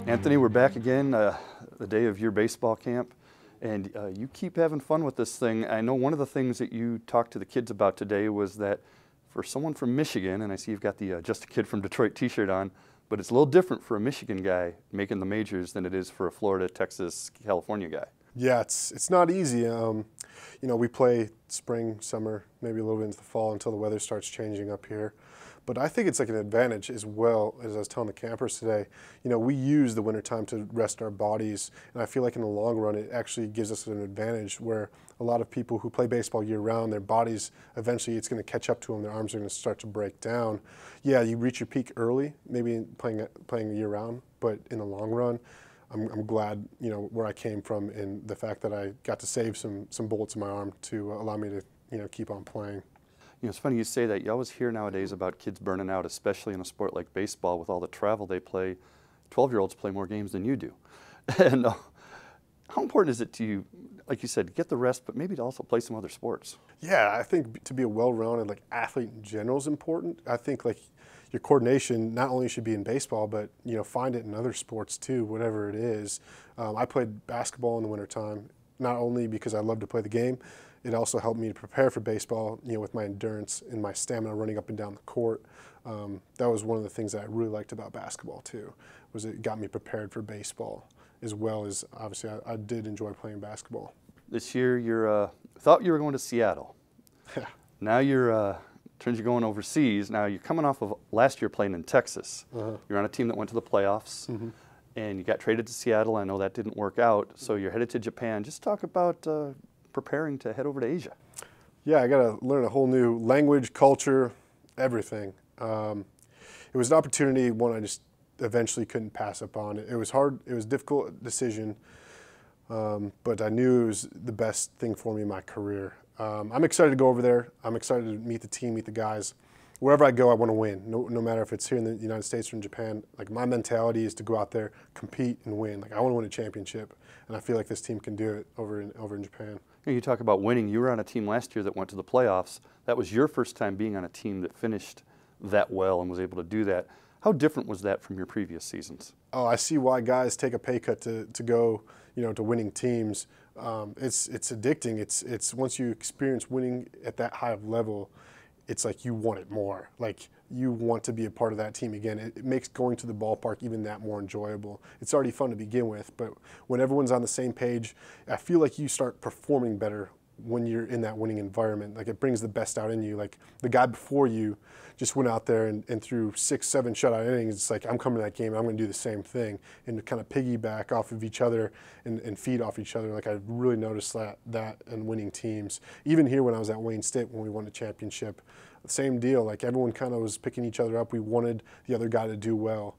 Anthony, we're back again, the day of your baseball camp, and you keep having fun with this thing. I know one of the things that you talked to the kids about today was that for someone from Michigan, and I see you've got the Just a Kid from Detroit t-shirt on, but it's a little different for a Michigan guy making the majors than it is for a Florida, Texas, California guy. Yeah, it's not easy. You know, we play spring, summer, maybe a little bit into the fall until the weather starts changing up here. But I think it's like an advantage as well, as I was telling the campers today. You know, we use the wintertime to rest our bodies, and I feel like in the long run it actually gives us an advantage where a lot of people who play baseball year-round, their bodies, eventually it's going to catch up to them, their arms are going to start to break down. Yeah, you reach your peak early, maybe playing year-round, but in the long run, I'm glad, you know, where I came from and the fact that I got to save some bullets in my arm to allow me to, you know, keep on playing. You know, it's funny you say that. You always hear nowadays about kids burning out, especially in a sport like baseball with all the travel they play. 12-year-olds play more games than you do. And how important is it to you, like you said, get the rest, but maybe to also play some other sports? Yeah, I think to be a well-rounded like athlete in general is important. I think like your coordination not only should be in baseball, but you know, find it in other sports too, whatever it is. I played basketball in the wintertime, not only because I love to play the game, it also helped me to prepare for baseball, you know, with my endurance and my stamina running up and down the court. That was one of the things that I really liked about basketball too, was it got me prepared for baseball, as well as obviously I did enjoy playing basketball. This year you thought you were going to Seattle. Now you're going overseas. Now you're coming off of last year playing in Texas. You're on a team that went to the playoffs, and you got traded to Seattle. I know that didn't work out, so you're headed to Japan. Just talk about preparing to head over to Asia. Yeah, I got to learn a whole new language, culture, everything. It was an opportunity, one I just eventually couldn't pass up on. It was hard, it was a difficult decision, but I knew it was the best thing for me in my career. I'm excited to go over there. I'm excited to meet the team, meet the guys. Wherever I go, I want to win, no matter if it's here in the United States or in Japan. Like, my mentality is to go out there, compete, and win. Like, I want to win a championship, and I feel like this team can do it over in Japan. You talk about winning. You were on a team last year that went to the playoffs. That was your first time being on a team that finished that well and was able to do that. How different was that from your previous seasons? Oh, I see why guys take a pay cut to go, you know, to winning teams. It's addicting. It's once you experience winning at that high of level, it's like you want it more. Like, you want to be a part of that team again. It makes going to the ballpark even that more enjoyable. It's already fun to begin with, but when everyone's on the same page, I feel like you start performing better when you're in that winning environment. Like, it brings the best out in you. Like, the guy before you just went out there and threw 6, 7 shutout innings. It's like, I'm coming to that game, I'm going to do the same thing, and to kind of piggyback off of each other and feed off each other. Like, I really noticed that in winning teams. Even here when I was at Wayne State when we won the championship, same deal. Like, everyone kind of was picking each other up. We wanted the other guy to do well.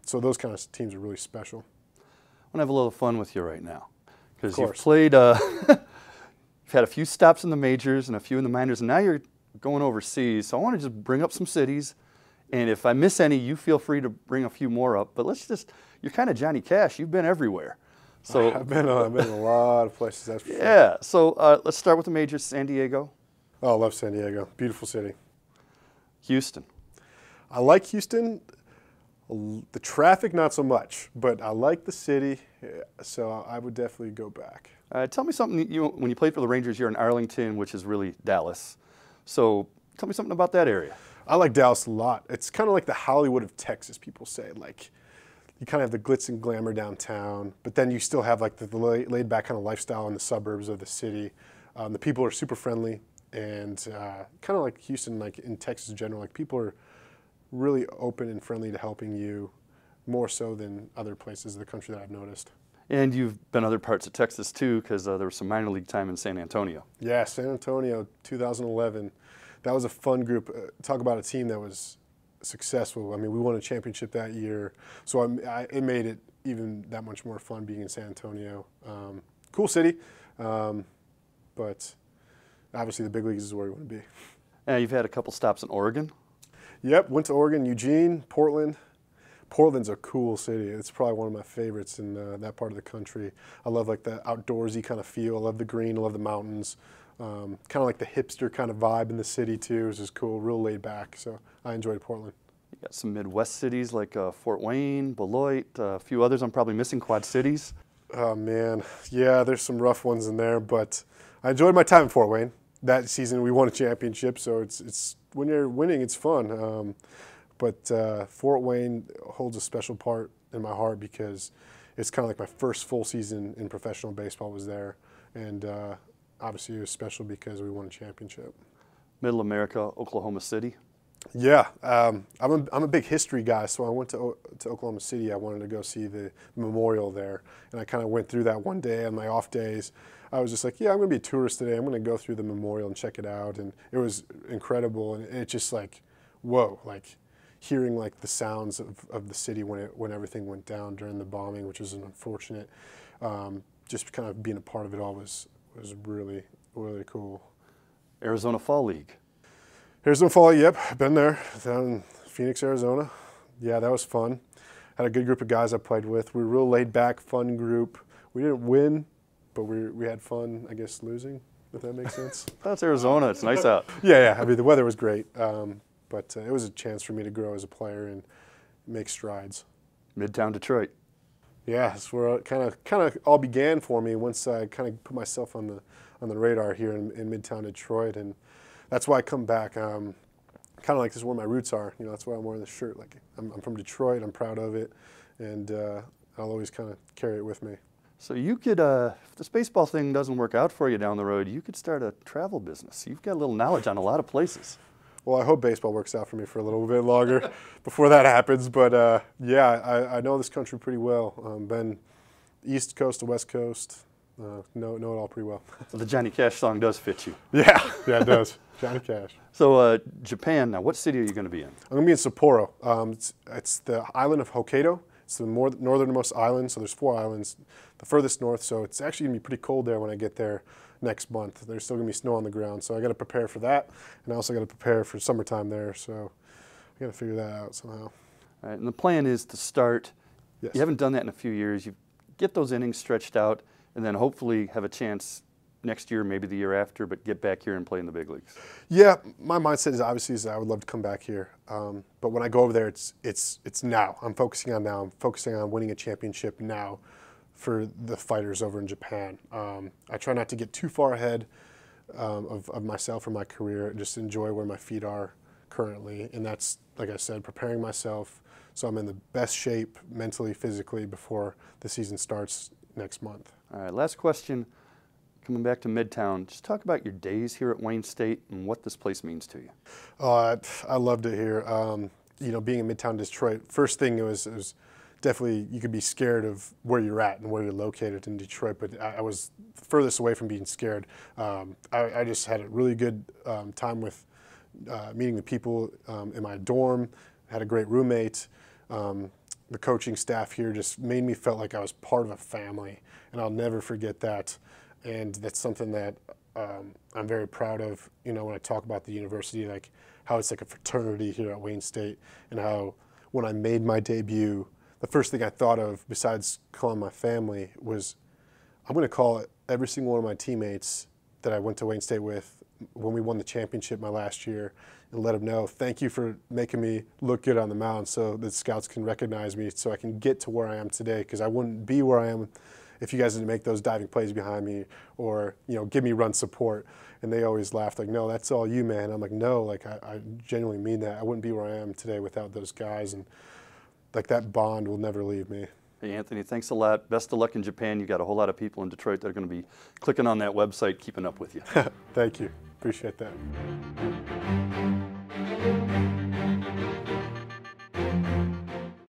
So those kind of teams are really special. I want to have a little fun with you right now, because you've played, you've had a few stops in the majors and a few in the minors, and now you're going overseas. So I want to just bring up some cities, and if I miss any, you feel free to bring a few more up. But you're kind of Johnny Cash. You've been everywhere. So I've been in a lot of places, that's for sure. Yeah, so let's start with the majors. San Diego. Oh, I love San Diego. Beautiful city. Houston. I like Houston. The traffic, not so much, but I like the city, so I would definitely go back. Tell me something, when you played for the Rangers, you're in Arlington, which is really Dallas. So tell me something about that area. I like Dallas a lot. It's kind of like the Hollywood of Texas, people say. Like, you kind of have the glitz and glamour downtown, but then you still have like the laid-back kind of lifestyle in the suburbs of the city. The people are super friendly, and kind of like Houston, like in Texas in general, like people are really open and friendly to helping you, more so than other places of the country that I've noticed. And you've been other parts of Texas too, because there was some minor league time in San Antonio. Yeah, San Antonio, 2011. That was a fun group. Talk about a team that was successful. I mean, we won a championship that year, so it made it even that much more fun being in San Antonio. Cool city, but obviously the big leagues is where you want to be. You've had a couple stops in Oregon. Yep, went to Oregon, Eugene, Portland. Portland's a cool city. It's probably one of my favorites in that part of the country. I love like the outdoorsy kind of feel. I love the green. I love the mountains. Kind of like the hipster kind of vibe in the city too, which is cool. Real laid back. So I enjoyed Portland. You got some Midwest cities like Fort Wayne, Beloit, a few others I'm probably missing, Quad Cities. Oh man, yeah, there's some rough ones in there, but I enjoyed my time in Fort Wayne. That season we won a championship, so it's when you're winning, it's fun. But Fort Wayne holds a special part in my heart because it's kind of like my first full season in professional baseball was there, and obviously it was special because we won a championship. Middle America, Oklahoma City. Yeah, I'm a big history guy, so I went to Oklahoma City. I wanted to go see the memorial there, and I kind of went through that one day on my off days. I was just like, yeah, I'm going to be a tourist today. I'm going to go through the memorial and check it out, and it was incredible. And it's just like, whoa, like hearing like the sounds of the city when everything went down during the bombing, which was an unfortunate. Just kind of being a part of it all was really, really cool. Arizona Fall League. Arizona Fall, yep, been there, down in Phoenix, Arizona. Yeah, that was fun. Had a good group of guys I played with. We were a real laid back, fun group. We didn't win, but we had fun, I guess, losing, if that makes sense. That's Arizona, it's nice out. Yeah, I mean, the weather was great, but it was a chance for me to grow as a player and make strides. Midtown Detroit. Yeah, that's where it kind of all began for me once I kind of put myself on the radar here in Midtown Detroit, and that's why I come back. Kind of like this is where my roots are. You know, that's why I'm wearing this shirt. Like I'm from Detroit. I'm proud of it, and I'll always kind of carry it with me. So you could, if this baseball thing doesn't work out for you down the road, you could start a travel business. You've got a little knowledge on a lot of places. Well, I hope baseball works out for me for a little bit longer before that happens. But yeah, I know this country pretty well. Been East Coast to West Coast. Know it all pretty well. So the Johnny Cash song does fit you. Yeah, it does. Johnny Cash. So Japan, now what city are you going to be in? I'm going to be in Sapporo. It's the island of Hokkaido. It's the northernmost island, so there's 4 islands. The furthest north, so it's actually going to be pretty cold there when I get there next month. There's still going to be snow on the ground, so I got to prepare for that, and I also got to prepare for summertime there, so I got to figure that out somehow. All right, and the plan is to start, Yes. You haven't done that in a few years, you get those innings stretched out, and then hopefully have a chance next year, maybe the year after, but get back here and play in the big leagues. Yeah, my mindset is obviously I would love to come back here, but when I go over there, it's now. I'm focusing on now. I'm focusing on winning a championship now for the fighters over in Japan. I try not to get too far ahead of myself or my career. Just enjoy where my feet are currently, and that's, like I said, preparing myself so I'm in the best shape mentally, physically before the season starts next month. All right, last question. Coming back to Midtown, just talk about your days here at Wayne State and what this place means to you. I loved it here. You know, being in Midtown Detroit, first thing it was definitely, you could be scared of where you're at and where you're located in Detroit, but I was furthest away from being scared. I just had a really good time with meeting the people in my dorm, had a great roommate. The coaching staff here just made me feel like I was part of a family, and I'll never forget that. And that's something that I'm very proud of, you know, when I talk about the university, like how it's like a fraternity here at Wayne State, and how when I made my debut, the first thing I thought of, besides calling my family, was I'm going to call every single one of my teammates that I went to Wayne State with when we won the championship my last year and let them know, thank you for making me look good on the mound so that scouts can recognize me so I can get to where I am today, because I wouldn't be where I am if you guys didn't make those diving plays behind me or, you know, give me run support. And they always laughed like, no, that's all you, man. I'm like, no, like I genuinely mean that. I wouldn't be where I am today without those guys, and like that bond will never leave me. Hey, Anthony, thanks a lot. Best of luck in Japan. You've got a whole lot of people in Detroit that are going to be clicking on that website, keeping up with you. Thank you. Appreciate that.